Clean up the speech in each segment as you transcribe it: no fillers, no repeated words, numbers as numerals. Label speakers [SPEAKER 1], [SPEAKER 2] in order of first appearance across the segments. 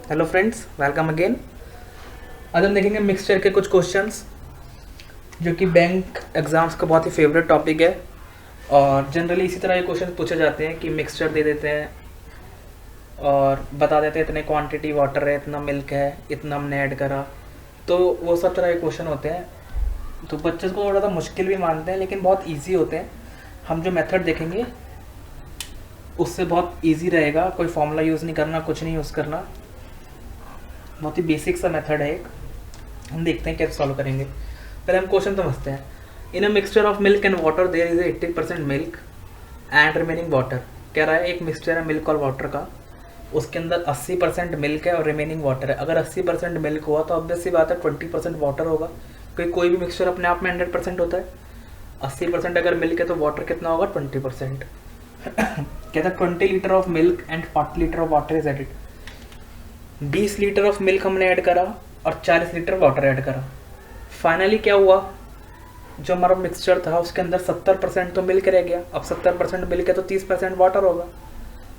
[SPEAKER 1] Hello friends, welcome again. आज हम देखेंगे मिक्सचर के कुछ क्वेश्चंस जो कि बैंक एग्जाम्स का बहुत ही फेवरेट टॉपिक है। और जनरली इसी तरह ये क्वेश्चन पूछे जाते हैं कि मिक्सचर दे देते हैं और बता देते हैं इतने क्वांटिटी वाटर है, इतना मिल्क है, इतना हमने ऐड करा। तो वो सब तरह के क्वेश्चन होते हैं। तो बच्चे को थोड़ा सा मुश्किल भी मानते हैं लेकिन बहुत ईजी होते हैं। हम जो मेथड देखेंगे उससे बहुत ईजी रहेगा, कोई फॉर्मूला यूज़ नहीं करना, कुछ नहीं यूज़ करना। बहुत ही बेसिक सा मेथड है एक। हम देखते हैं कैसे सॉल्व करेंगे। पहले हम क्वेश्चन समझते हैं। In a mixture of milk and water there is 80% milk and remaining water. कह रहा है एक मिक्सचर है मिल्क और वाटर का, उसके अंदर 80% मिल्क है और रिमेनिंग वाटर है। अगर 80% मिल्क हुआ तो ऑब्वियस सी बात है 20% वाटर होगा, क्योंकि कोई भी मिक्सचर अपने आप में 100% होता है। 80% अगर मिल्क है तो वाटर कितना होगा? 20%। कहता है 20 litre of milk and 40 litre of water is added. 20 litre of milk हमने ऐड करा और 40 लीटर वाटर ऐड करा। फाइनली क्या हुआ? जो हमारा मिक्सचर था उसके अंदर 70% तो मिल्क रह गया। अब 70% मिल्क है तो 30% वाटर होगा।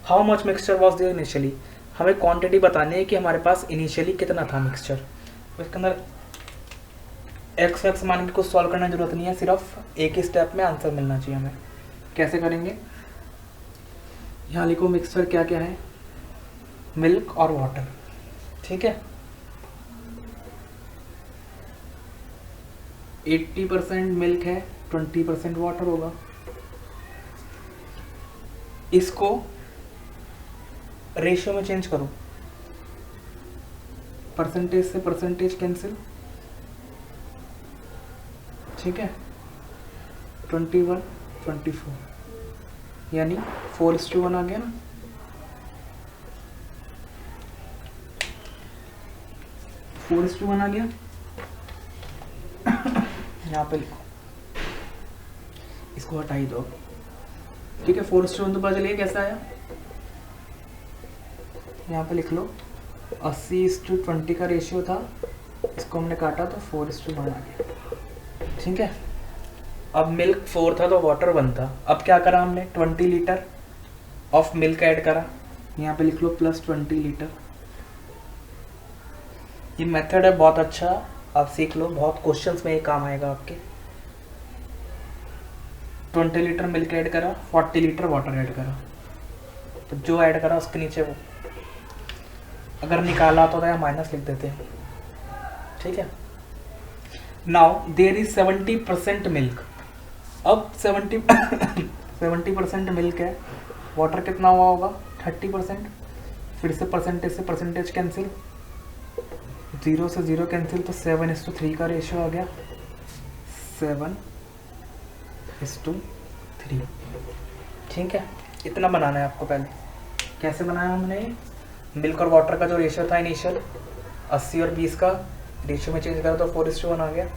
[SPEAKER 1] How much mixture was there initially? हमें क्वांटिटी बतानी है कि हमारे पास इनिशियली कितना था मिक्सचर। इसके अंदर एक्स एक्स मान के कुछ सॉल्व करने की जरूरत नहीं है, सिर्फ एक ही स्टेप में आंसर मिलना चाहिए हमें। कैसे करेंगे? यहाँ लिखो मिक्सचर क्या क्या है, मिल्क और वाटर। ठीक है, 80% मिल्क है, 20% वाटर होगा। इसको रेशियो में चेंज करो, परसेंटेज से परसेंटेज कैंसिल। ठीक है, 21 24 यानी 4:1 आ गया ना। फोर इज टू वन आ गया। यहाँ पे लिखो, इसको हटाई दो। ठीक है, 4:1 तो पता चलिए कैसा आया। यहाँ पे लिख लो 80:20 का रेशियो था, इसको हमने काटा तो 4:1 आ गया। ठीक है, अब मिल्क 4 था तो वाटर 1 था। अब क्या करा हमने? 20 लीटर ऑफ मिल्क ऐड करा। यहाँ पे लिख लो प्लस 20 लीटर। ये मेथड है बहुत अच्छा, आप सीख लो, बहुत क्वेश्चंस में ये काम आएगा आपके। 20 लीटर मिल्क ऐड करा, 40 लीटर वाटर ऐड करा। तो जो ऐड करा उसके नीचे वो अगर निकाला तो या माइनस लिख देते हैं। ठीक है, नाउ देयर इज 70% मिल्क। अब 70% मिल्क है, वाटर कितना हुआ होगा? 30%। फिर से परसेंटेज कैंसिल, 0 से 0 कैंसिल, तो 7:3 का रेशियो आ गया। 7:3। ठीक है, इतना बनाना है आपको। पहले कैसे बनाया हमने? मिल्क और वाटर का जो रेशियो था इनिशियल 80 और 20 का, रेशियो में चेंज करा तो 4:1 आ गया।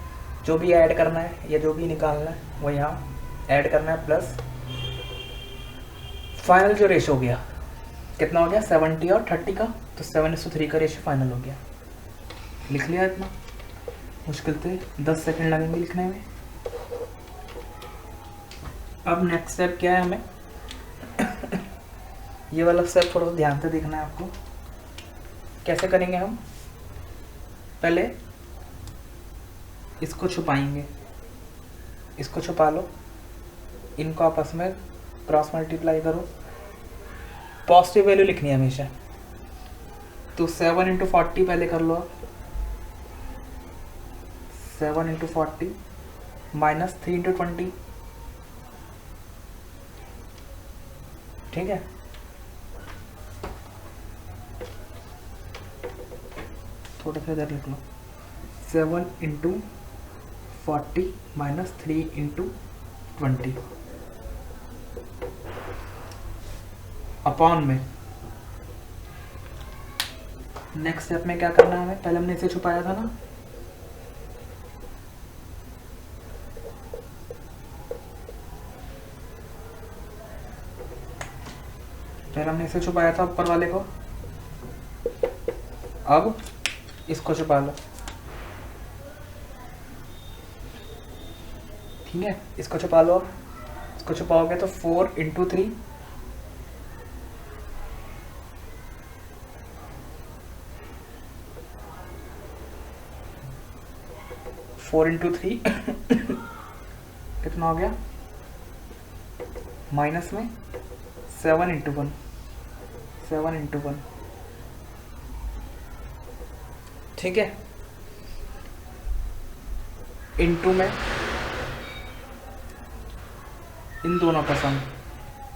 [SPEAKER 1] जो भी ऐड करना है या जो भी निकालना है वो यहाँ ऐड करना है, प्लस फाइनल जो रेशियो हो गया कितना हो गया? 70 और 30 का, तो 7:3 का रेशियो फाइनल हो गया। लिख लिया। इतना मुश्किल थे, 10 सेकंड लगेंगे लिखने में। अब नेक्स्ट स्टेप क्या है? हमें ये वाला स्टेप थोड़ा ध्यान से देखना है आपको। कैसे करेंगे हम? पहले इसको छुपाएंगे, इसको छुपा लो, इनको आपस में क्रॉस मल्टीप्लाई करो। पॉजिटिव वैल्यू लिखनी है हमेशा, तो 7 × 40 पहले कर लो। 7 × 40 माइनस 3 × 20। ठीक है, थोड़ा सा इधर लिख लो। 7 × 40 माइनस 3 × 20 अपॉन में। नेक्स्ट स्टेप में क्या करना है हमें? पहले हमने इसे छुपाया था ना, पहले हमने इसे छुपाया था ऊपर वाले को। अब इसको छुपा लो। ठीक है, इसको छुपा लो। अब इसको छुपाओगे तो 4 × 3 4 इंटू 3 कितना हो गया, माइनस में 7 इंटू 1, 7 इंटू 1, ठीक है, इंटू में इन दोनों का सम,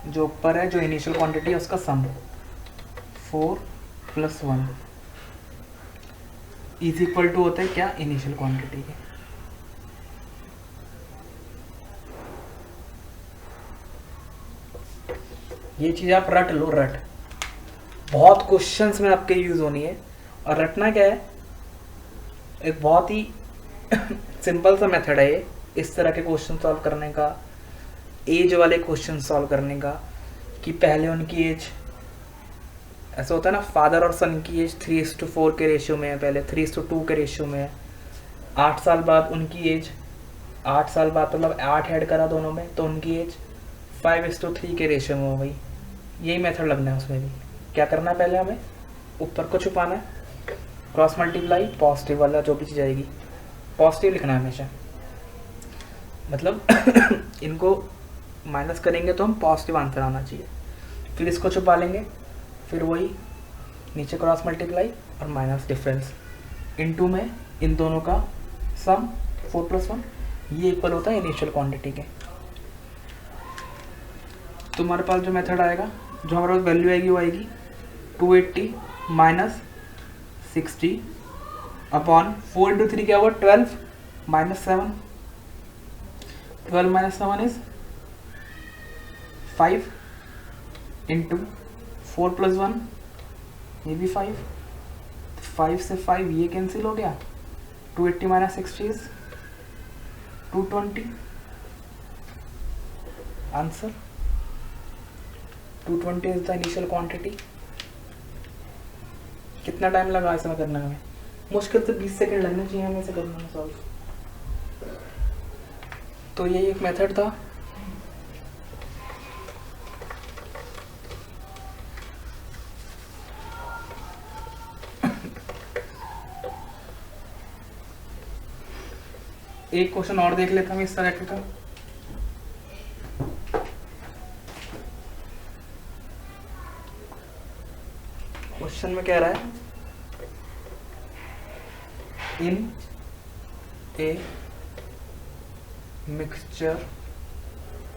[SPEAKER 1] जो ऊपर है जो इनिशियल क्वांटिटी है उसका सम, 4 प्लस 1 इज इक्वल टू होता है क्या, इनिशियल क्वांटिटी के। ये चीज़ आप रट लो, रट, बहुत क्वेश्चंस में आपके यूज़ होनी है। और रटना क्या है, एक बहुत ही सिंपल सा मेथड है ये, इस तरह के क्वेश्चन सॉल्व करने का, एज वाले क्वेश्चन सॉल्व करने का, कि पहले उनकी एज, ऐसा होता है ना, फादर और सन की एज 3:4 के रेशियो में है, पहले 3:2 के रेशियो में है, 8 साल बाद उनकी एज, 8 साल बाद मतलब 8 ऐड करा दोनों में तो उनकी एज 5:3 के रेशियो में हो गई। यही मेथड लगना है उसमें भी। क्या करना है, पहले हमें ऊपर को छुपाना है, क्रॉस मल्टीप्लाई, पॉजिटिव वाला जो भी चीज़ आएगी पॉजिटिव लिखना है हमेशा, मतलब इनको माइनस करेंगे तो हम पॉजिटिव आंसर आना चाहिए। फिर इसको छुपा लेंगे, फिर वही नीचे क्रॉस मल्टीप्लाई और माइनस डिफरेंस, इनटू में इन दोनों का सम 4 प्लस 1, ये इक्वल होता है इनिशियल क्वांटिटी के। तो हमारे पास जो मेथड आएगा, जो हमारे पास वैल्यू आएगी वो आएगी 280 माइनस 60 अपॉन 4 इंटू 3 क्या हुआ, 12 minus 7, 12 minus 7 is 5 into 4 plus 1, ये भी 5, 5 से 5 ये कैंसिल हो गया, 280 minus 60 is 220, answer 220 is the initial quantity. कितना टाइम लगा ऐसा करने में, मुश्किल से 20 सेकंड लगने चाहिए हमें इसे करने में सॉल्व। तो यही एक मेथड था। एक क्वेश्चन और देख लेता हूँ इस तरह का। क्वेश्चन में कह रहा है, in a mixture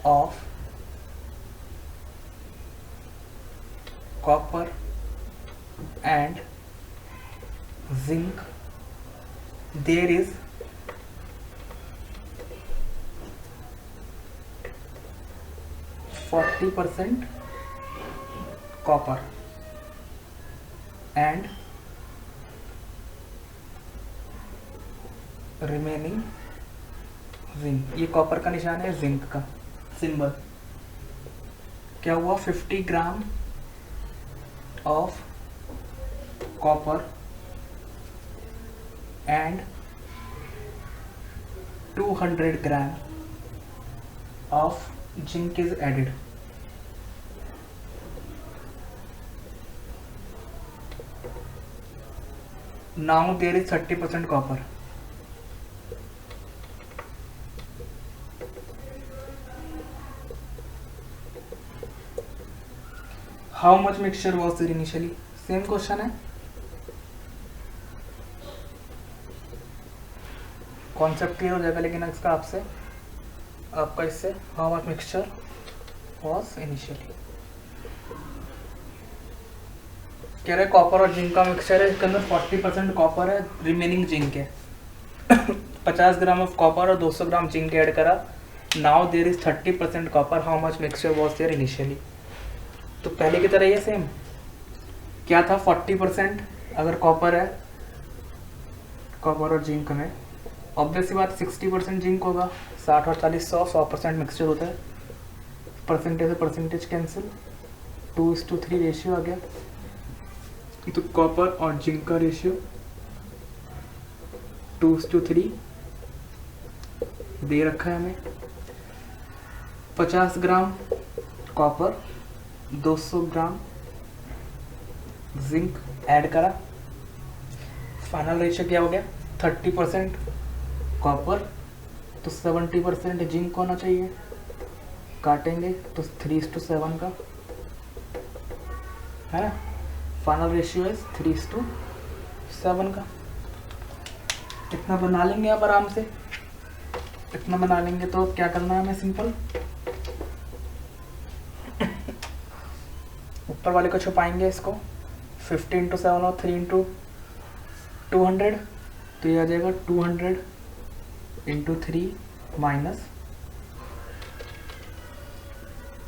[SPEAKER 1] of copper and zinc there is 40% copper and remaining zinc। ये कॉपर का निशान है, जिंक का सिंबल। क्या हुआ, 50 gram of copper and 200 gram of zinc is added। Now there is 30% copper। How much mixture was there initially? Same question है, concept clear हो जाएगा लेकिन इसका आपसे, आपका इससे how much mixture was initially. कह रहे कॉपर और जिंक का मिक्सचर है, इसके अंदर 40% कॉपर है, रिमेनिंग जिंक है। 50 ग्राम ऑफ कॉपर और 200 ग्राम जिंक ऐड करा, now there is 30% copper, how much mixture was there initially. तो पहले की तरह ये सेम क्या था, 40% अगर कॉपर है, कॉपर और जिंक में ऑब्वियसली बात 60% जिंक होगा, 60 और 40 100% मिक्सचर होता है, परसेंटेज से परसेंटेज कैंसिल, 2:3 रेशियो आ गया। तो कॉपर और जिंक का रेशियो 2:3 दे रखा है हमें। 50 gram copper, 200 gram zinc add करा, फाइनल रेशियो क्या हो गया, 30% कॉपर, तो 70% जिंक होना चाहिए, काटेंगे तो 3:7 का है ना। फाइनल रेशियो इज 3:7 का। इतना बना लेंगे अब आराम से। इतना बना लेंगे तो क्या करना है हमें, सिंपल ऊपर वाले को छुपाएंगे इसको। 50 × 7 और 3 × 200, तो ये आ जाएगा 200 × 3 माइनस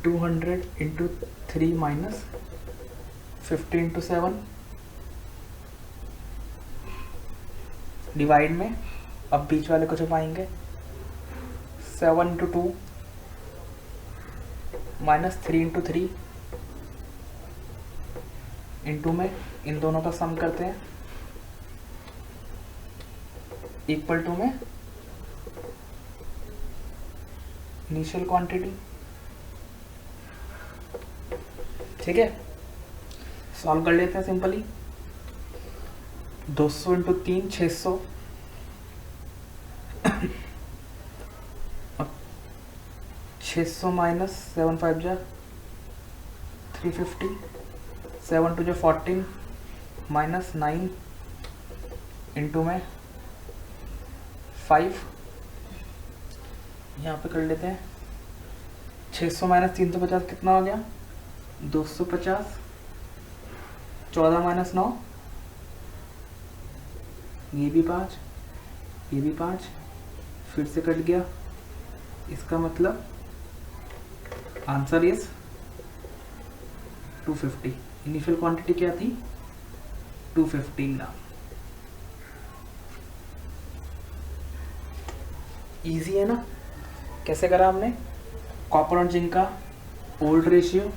[SPEAKER 1] 200 × 3 माइनस 50 × 7 डिवाइड में। अब बीच वाले को छुपाएंगे। 7 × 2 माइनस 3 × 3 इंटू में इन दोनों का सम करते हैं, इक्वल टू में इनिशियल क्वांटिटी। ठीक है, सॉल्व कर लेते हैं सिंपली। 200 × 3 600, अब 600 माइनस 7 5 जा 350, 7 2 14 माइनस 9 इंटू में 5, यहाँ पे कर लेते हैं। 600 माइनस 350 कितना हो गया, 250, 14 माइनस 9, ये भी 5, ये भी 5, फिर से कट गया। इसका मतलब आंसर इज 250। इनिशियल क्वांटिटी क्या थी, 250 ग्राम। इजी है ना। कैसे करा हमने, कॉपर और जिंक का ओल्ड रेशियो,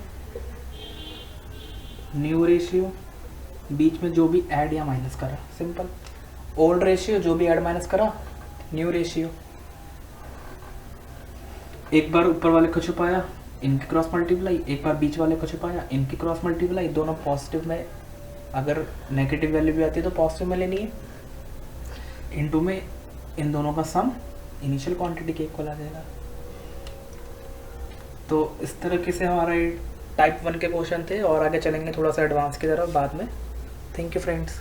[SPEAKER 1] न्यू रेशियो, बीच में जो भी ऐड या माइनस करा, सिंपल। ओल्ड रेशियो जो भी ऐड माइनस करा, न्यू रेशियो। एक बार ऊपर वाले को छुपाया, इनकी क्रॉस मल्टीप्लाई, एक बार बीच वाले को छुपाया, इनकी क्रॉस मल्टीप्लाई। दोनों पॉजिटिव में, अगर नेगेटिव वैल्यू भी आती है तो पॉजिटिव में लेनी है। इनटू में इन दोनों का सम इनिशियल क्वांटिटी के इक्वल आ जाएगा। तो इस तरीके से हमारा टाइप 1 के क्वेश्चन थे, और आगे चलेंगे थोड़ा सा एडवांस की तरफ बाद में। Thank you friends.